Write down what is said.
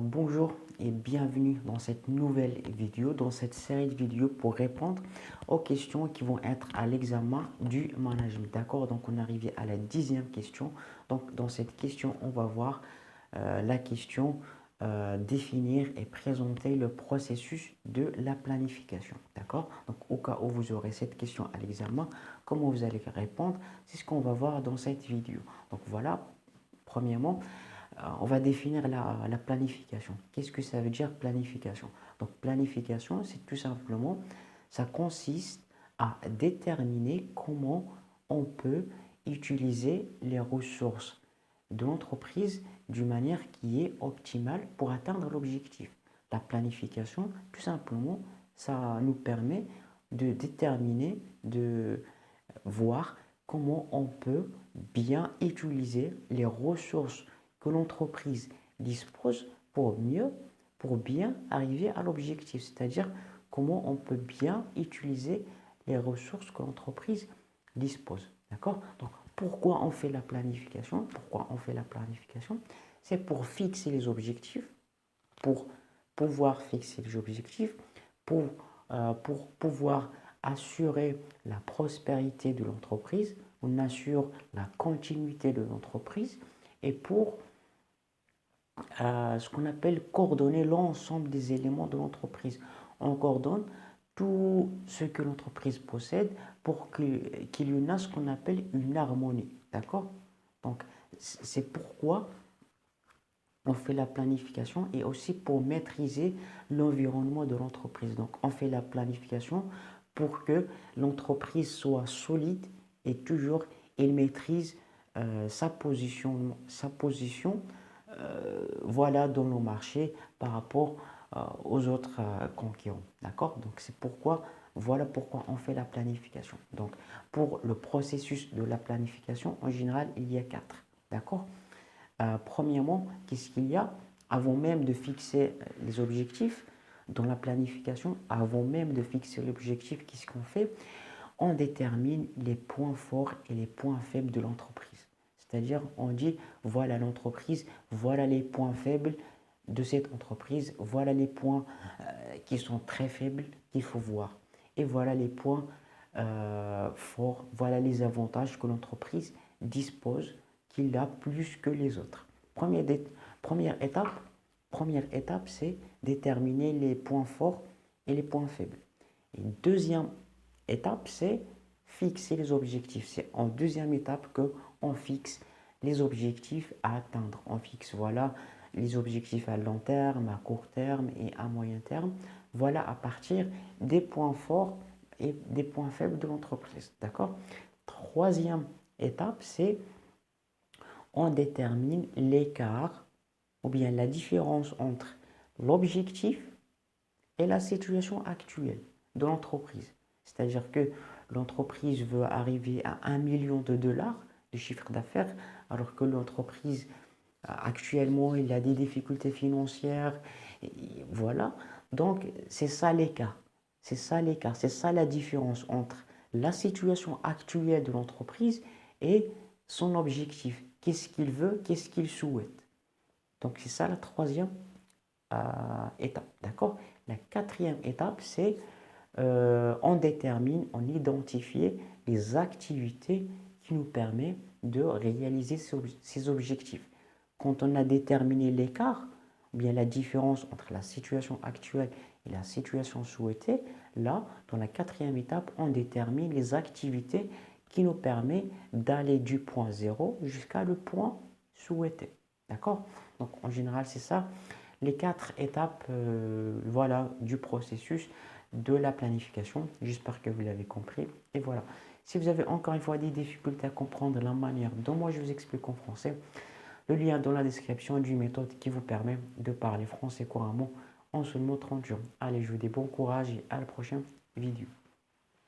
Bonjour et bienvenue dans cette nouvelle vidéo, dans cette série de vidéos pour répondre aux questions qui vont être à l'examen du management. D'accord? Donc, on est arrivé à la 10e question. Donc, dans cette question, on va voir la question définir et présenter le processus de la planification. D'accord? Donc, au cas où vous aurez cette question à l'examen, comment vous allez répondre? C'est ce qu'on va voir dans cette vidéo. Donc, voilà, premièrement. On va définir la planification. Qu'est-ce que ça veut dire planification? Donc planification, c'est tout simplement, ça consiste à déterminer comment on peut utiliser les ressources de l'entreprise d'une manière qui est optimale pour atteindre l'objectif. La planification, tout simplement, ça nous permet de déterminer, de voir comment on peut bien utiliser les ressources que l'entreprise dispose pour bien arriver à l'objectif, c'est-à-dire comment on peut bien utiliser les ressources que l'entreprise dispose. D'accord? Donc, pourquoi on fait la planification? Pourquoi on fait la planification? C'est pour fixer les objectifs, pour pouvoir fixer les objectifs, pour pouvoir assurer la prospérité de l'entreprise, on assure la continuité de l'entreprise et pour ce qu'on appelle coordonner l'ensemble des éléments de l'entreprise. On coordonne tout ce que l'entreprise possède pour qu'il y ait ce qu'on appelle une harmonie. D'accord? Donc, c'est pourquoi on fait la planification et aussi pour maîtriser l'environnement de l'entreprise. Donc, on fait la planification pour que l'entreprise soit solide et toujours elle maîtrise sa position voilà, dans le marché par rapport aux autres concurrents. D'accord? Donc, c'est pourquoi, voilà pourquoi on fait la planification. Donc, pour le processus de la planification, en général, il y a 4. D'accord? Premièrement, qu'est-ce qu'il y a? Avant même de fixer les objectifs, dans la planification, avant même de fixer l'objectif, qu'est-ce qu'on fait? On détermine les points forts et les points faibles de l'entreprise. C'est-à-dire, on dit, voilà l'entreprise, voilà les points faibles de cette entreprise, voilà les points qui sont très faibles qu'il faut voir. Et voilà les points forts, voilà les avantages que l'entreprise dispose, qu'il a plus que les autres. Première étape, c'est déterminer les points forts et les points faibles. Et deuxième étape, c'est fixer les objectifs. C'est en deuxième étape qu'on fixe les objectifs à atteindre. On fixe, voilà, les objectifs à long terme, à court terme et à moyen terme. Voilà à partir des points forts et des points faibles de l'entreprise. D'accord? Troisième étape, c'est on détermine l'écart ou bien la différence entre l'objectif et la situation actuelle de l'entreprise. C'est-à-dire que l'entreprise veut arriver à 1 million de dollars de chiffre d'affaires, alors que l'entreprise, actuellement, il a des difficultés financières. Et voilà. Donc, c'est ça l'écart. C'est ça l'écart. C'est ça la différence entre la situation actuelle de l'entreprise et son objectif. Qu'est-ce qu'il veut, qu'est-ce qu'il souhaite. Donc, c'est ça la troisième étape. D'accord? La quatrième étape, c'est on détermine, on identifie les activités qui nous permettent de réaliser ces objectifs. Quand on a déterminé l'écart, ou bien la différence entre la situation actuelle et la situation souhaitée, là, dans la quatrième étape, on détermine les activités qui nous permettent d'aller du point zéro jusqu'à le point souhaité. D'accord? Donc, en général, c'est ça les 4 étapes voilà, du processus de la planification. J'espère que vous l'avez compris. Et voilà. Si vous avez encore une fois des difficultés à comprendre la manière dont moi je vous explique en français, le lien dans la description d'une méthode qui vous permet de parler français couramment en seulement 30 jours. Allez, je vous dis bon courage et à la prochaine vidéo.